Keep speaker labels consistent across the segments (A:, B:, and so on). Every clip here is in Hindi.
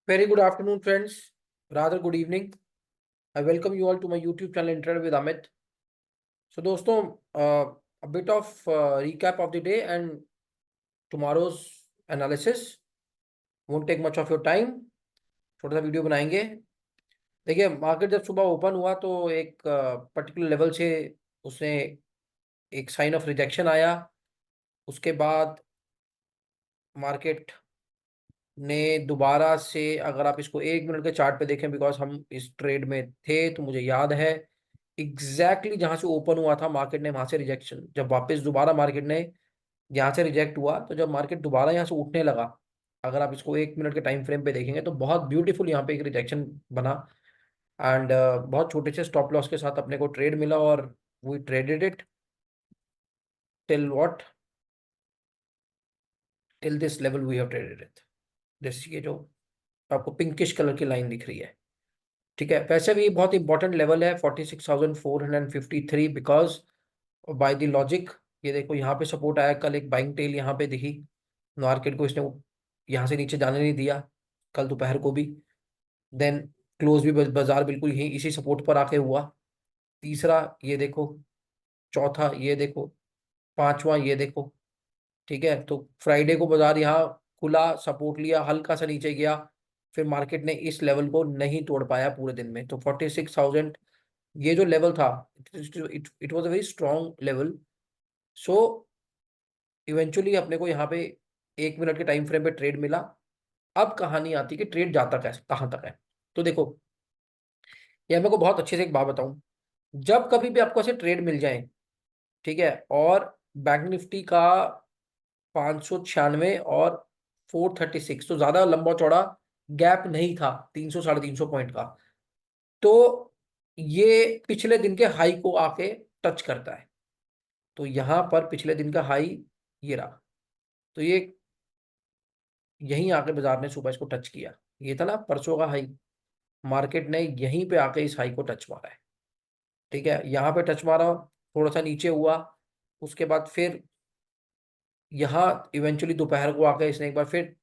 A: Very good afternoon, friends. Rather good evening. I welcome you all to my YouTube channel Internet with Amit. So, दोस्तों, a bit of recap of the day and tomorrow's analysis. Won't take much of your time. छोटा सा वीडियो बनाएंगे. देखिए, मार्केट जब सुबह ओपन हुआ तो एक पर्टिकुलर लेवल से उसने एक साइन ऑफ रिजेक्शन आया. उसके बाद मार्केट ने दोबारा से, अगर आप इसको 1 मिनट के चार्ट पे देखें, बिकॉज हम इस ट्रेड में थे तो मुझे याद है एग्जैक्टली जहां से ओपन हुआ था मार्केट ने वहां से रिजेक्शन, जब वापस दोबारा मार्केट ने यहाँ से रिजेक्ट हुआ तो जब मार्केट दोबारा यहाँ से उठने लगा, अगर आप इसको 1 मिनट के टाइम फ्रेम पे देखेंगे तो बहुत ब्यूटीफुल यहाँ पे एक रिजेक्शन बना. एंड बहुत छोटे से स्टॉप लॉस के साथ अपने को ट्रेड मिला और we traded it till what, till this level we have traded it. This, ये जो आपको पिंकिश कलर की लाइन दिख रही है, ठीक है. वैसे भी बहुत इंपॉर्टेंट लेवल है 46,453, बिकॉज बाय द लॉजिक ये देखो यहाँ पे सपोर्ट आया, कल एक बाइंग टेल यहाँ पे दिखी, मार्केट को इसने यहाँ से नीचे जाने नहीं दिया कल दोपहर को भी. देन क्लोज भी बाजार बिल्कुल यही इसी सपोर्ट पर आके हुआ. तीसरा ये देखो, चौथा ये देखो, पांचवा ये देखो, ठीक है. तो फ्राइडे को बाजार यहाँ खुला, सपोर्ट लिया, हल्का सा नीचे गया, फिर मार्केट ने इस लेवल को नहीं तोड़ पाया पूरे दिन में. तो 46,000 ये जो लेवल था, it was a very strong level. So eventually अपने को यहाँ पे 1 मिनट के टाइम फ्रेम पे ट्रेड मिला. अब कहानी आती है कि ट्रेड जाता कैसे, कहाँ तक है. तो देखो, ये मेरे को बहुत अच्छे से एक बात बताऊं. जब कभी भी आपको ऐसे ट्रेड मिल जाए, ठीक है, और बैंक निफ्टी का 596 और 436, तो ज्यादा लंबा चौड़ा गैप नहीं था, 300 साढ़े 300 पॉइंट का, तो ये पिछले दिन के हाई को आके टच करता है. तो यहां पर पिछले दिन का हाई ये रहा, तो ये यहीं आके बाजार ने सुबह इसको टच किया. ये था ना परसों का हाई, मार्केट ने यहीं पे आके इस हाई को टच मारा है, ठीक है. यहाँ पे टच मारा, थोड़ा सा नीचे हुआ, उसके बाद फिर यहाँ इवेंचुअली दोपहर को आके इसने एक बार फिर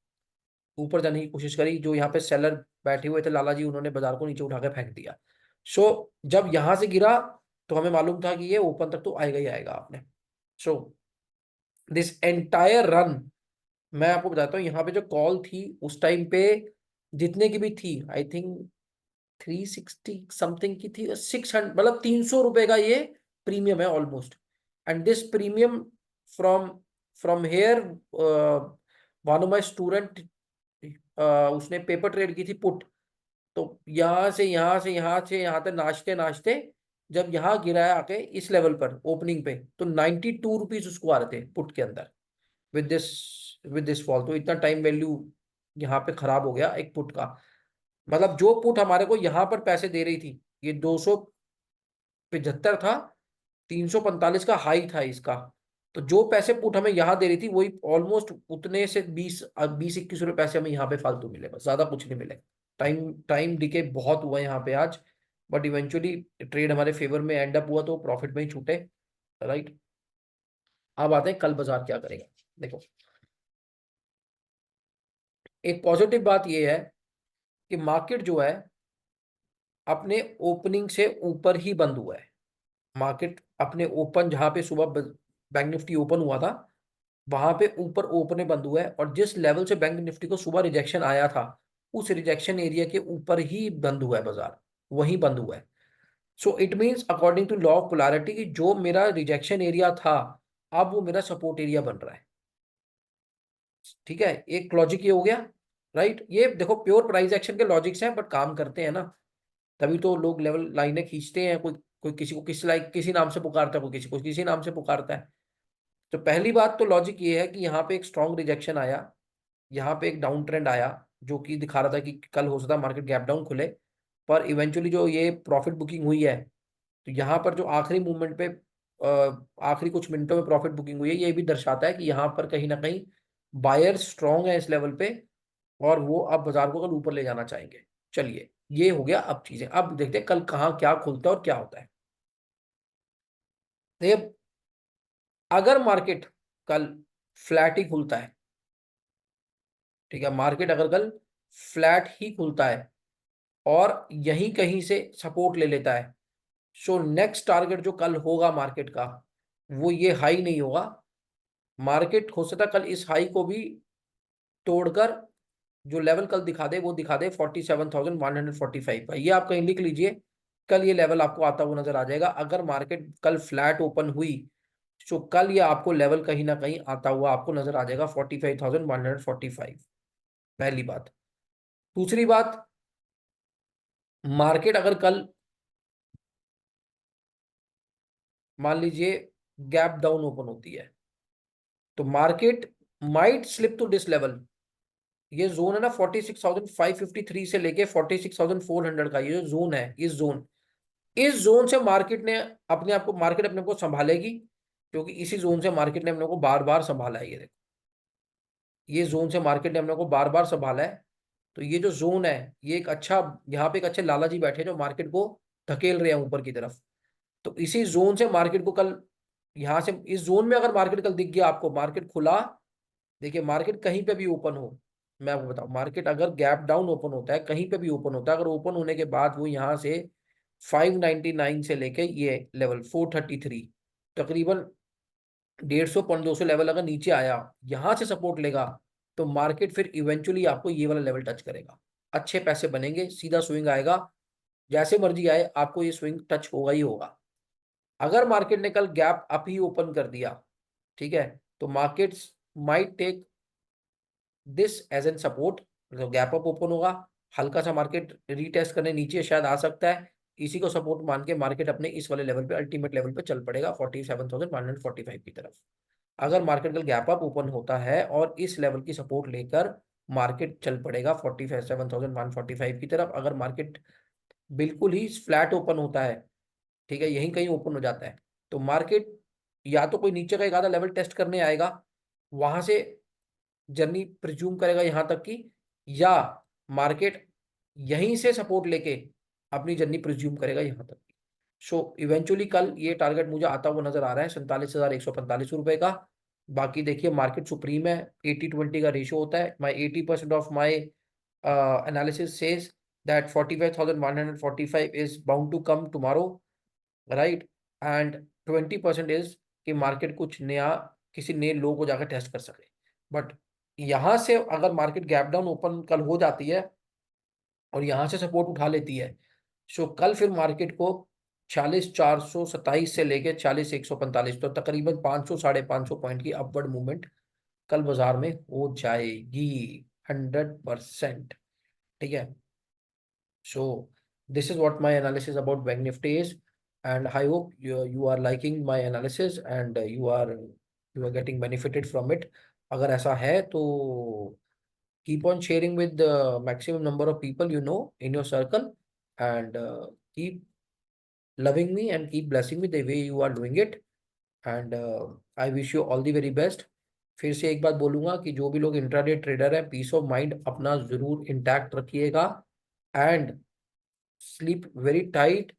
A: ऊपर जाने की कोशिश करी. जो यहाँ पे सेलर बैठे हुए थे लाला जी, उन्होंने बाजार को नीचे उठा के फेंक दिया. सो जब यहां से गिरा तो हमें मालूम था कि ये ओपन तक तो आएगा ही आएगा आपने. सो दिस एंटायर रन, मैं आपको बताता हूँ, यहाँ पे जो कॉल थी उस टाइम पे जितने की भी थी, आई थिंक 360 समथिंग की थी, 600, मतलब 300 रुपए का ये प्रीमियम है almost. And this premium from from here, one of my student, उसने पेपर ट्रेड की थी पुट. तो यहाँ तक नाचते नाचते जब यहाँ गिराया आके इस लेवल पर ओपनिंग पे, तो 92 रुपीज उसको आ रहे थे पुट के अंदर. विद दिस फॉल, तो इतना टाइम वैल्यू यहाँ पे खराब हो गया एक पुट का. मतलब जो पुट हमारे को यहाँ पर पैसे दे रही थी, ये 275 था, 345 का हाई था इसका. तो जो पैसे पुट हमें यहाँ दे रही थी वही ऑलमोस्ट उतने से 20-21 रुपए पैसे हमें यहाँ पे फालतू मिले, बस, ज्यादा कुछ नहीं मिले. टाइम टाइम डिके बहुत हुआ यहाँ पे आज, बट इवेंचुअली ट्रेड हमारे फेवर में एंड अप हुआ तो प्रॉफिट में ही छूटे, राइट. अब आते हैं कल बाजार क्या करेगा. देखो, एक पॉजिटिव बात यह है कि मार्केट जो है अपने ओपनिंग से ऊपर ही बंद हुआ है. मार्केट अपने ओपन, जहां पे सुबह बैंक निफ्टी ओपन हुआ था, वहां पे ऊपर ओपन बंद हुआ है. और जिस लेवल से बैंक निफ्टी को सुबह रिजेक्शन आया था, उस रिजेक्शन एरिया के ऊपर ही बंद हुआ है बाजार, वहीं बंद हुआ है. So it means according to law of polarity कि जो मेरा रिजेक्शन एरिया था, अब वो मेरा सपोर्ट एरिया बन रहा है, ठीक है. एक लॉजिक ये हो गया, राइट. ये देखो प्योर प्राइस एक्शन के लॉजिक्स हैं, बट काम करते हैं ना, तभी तो लोग लेवल लाइनें खींचते हैं. कोई कोई किसी को किसी नाम से पुकारता है, कोई किसी को किसी नाम से पुकारता है. तो पहली बात तो लॉजिक ये है कि यहाँ पे एक स्ट्रॉन्ग रिजेक्शन आया, यहाँ पे एक डाउन ट्रेंड आया, जो कि दिखा रहा था कि कल हो सकता है मार्केट गैप डाउन खुले, पर इवेंचुअली जो ये प्रॉफिट बुकिंग हुई है, तो यहाँ पर जो आखिरी मूवमेंट पे आखिरी कुछ मिनटों में प्रॉफिट बुकिंग हुई है, ये भी दर्शाता है कि यहाँ पर कहीं ना कहीं बायर स्ट्रॉन्ग है इस लेवल पे, और वो अब बाजार को कल ऊपर ले जाना चाहेंगे. चलिए, ये हो गया. अब चीजें अब देखते हैं कल कहाँ क्या खुलता है और क्या होता है. देखिए, अगर मार्केट कल फ्लैट ही खुलता है, ठीक है, मार्केट अगर कल फ्लैट ही खुलता है और यहीं कहीं से सपोर्ट ले लेता है। सो नेक्स्ट टारगेट जो कल होगा मार्केट का, वो ये हाई नहीं होगा। मार्केट हो सकता है कल इस हाई को भी तोड़कर जो लेवल कल दिखा दे वो दिखा दे 47,145 का। ये आप कहीं लिख लीजिए, कल ये लेवल आपको आता हुआ नजर आ जाएगा। अगर मार्केट कल फ्लैट ओपन हुई तो कल ये आपको लेवल कहीं ना कहीं आता हुआ आपको नजर आ जाएगा 45,145। पहली बात। दूसरी बात, मार्केट अगर कल मान लीजिए गैप डाउन ओपन होती है तो market might slip to this level. ये जोन है ना 46,553 से लेके 46,400 का, ये जो जोन है, इस जोन से मार्केट ने अपने आप को मार्केट अपने को संभालेगी, क्योंकि इसी जोन से मार्केट ने अपने को बार बार संभाला है। ये देखो, ये जोन से मार्केट ने अपने को बार बार संभाला है। तो ये जो जोन है, ये एक अच्छा, यहाँ पे एक अच्छे लाला जी बैठे जो मार्केट को धकेल रहे हैं ऊपर की तरफ। तो इसी जोन से मार्केट को कल, यहाँ से इस जोन में अगर मार्केट कल दिख गया आपको, मार्केट खुला, देखिए मार्केट कहीं पे भी ओपन हो, मैं आपको बताऊं, मार्केट अगर गैप डाउन ओपन होता है, कहीं पे भी ओपन होता है, अगर ओपन होने के बाद वो यहाँ से 599 से लेके ये लेवल 433, तकरीबन 150 पॉइंट 200 लेवल अगर नीचे आया, यहां से सपोर्ट लेगा, तो मार्केट फिर इवेंचुअली आपको ये वाला लेवल टच करेगा। अच्छे पैसे बनेंगे, सीधा स्विंग आएगा, जैसे मर्जी आए, आपको ये स्विंग टच होगा ही होगा। अगर मार्केट ने कल गैप अप ही ओपन कर दिया, ठीक है, तो markets might take this as an support. तो गैप अप ओपन होगा, हल्का सा मार्केट रीटेस्ट करने नीचे शायद आ सकता है, इसी को सपोर्ट मान के मार्केट अपने इस वाले लेवल पे, अल्टीमेट लेवल पे चल पड़ेगा 47,145 की तरफ। अगर मार्केट कल गैप अप ओपन होता है और इस लेवल की सपोर्ट लेकर मार्केट चल पड़ेगा 47,145 की तरफ। अगर मार्केट बिल्कुल ही फ्लैट ओपन होता है, ठीक है, यहीं कहीं ओपन हो जाता है, तो मार्केट या तो कोई नीचे का एक आधा लेवल टेस्ट करने आएगा, वहां से जर्नी प्रिज्यूम करेगा यहां तक की, या मार्केट यहीं से सपोर्ट लेके अपनी जर्नी प्रिज्यूम करेगा यहां तक की। सो इवेंचुअली कल ये टारगेट मुझे आता हुआ नजर आ रहा है 47,145 रुपए का। बाकी देखिए मार्केट सुप्रीम है, 80-20 का रेशियो होता है। My 80% of my analysis says that 45,145 is bound to come tomorrow, right, and 20% is कि मार्केट कुछ नया, किसी नए लो को जाकर टेस्ट कर सके। बट यहां से अगर मार्केट गैप डाउन ओपन कल हो जाती है और यहां से सपोर्ट उठा लेती है, सो कल फिर मार्केट को 46,427 से लेके 46,145, तो तकरीबन 500 550 पॉइंट की अपवर्ड मूवमेंट कल बाजार में हो जाएगी 100%। ठीक है। So this is what my analysis about Bank Nifty is, and I hope you are liking my analysis and you are getting benefited from it. अगर ऐसा है तो keep on sharing with the maximum number of people you know in your circle, and keep loving me and keep blessing me the way you are doing it, and I wish you all the very best. फिर से एक बात बोलूंगा कि जो भी लोग इंट्राडे ट्रेडर है, पीस ऑफ माइंड अपना जरूर इंटैक्ट रखिएगा, and sleep very tight,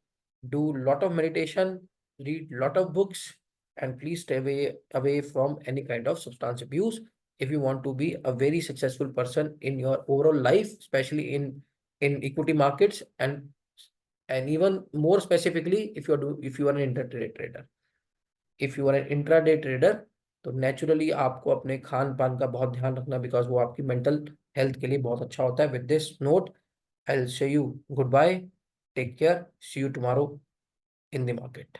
A: do lot of meditation, read lot of books, and please stay away from any kind of substance abuse if you want to be a very successful person in your overall life, especially in equity markets, and even more specifically if you are an intraday trader. If you are an intraday trader, तो नेचुरली आपको अपने खान पान का बहुत ध्यान रखना, बिकॉज वो आपकी मेंटल हेल्थ के लिए बहुत अच्छा होता है। With this note, I'll say you goodbye. Take care. See you tomorrow in the market.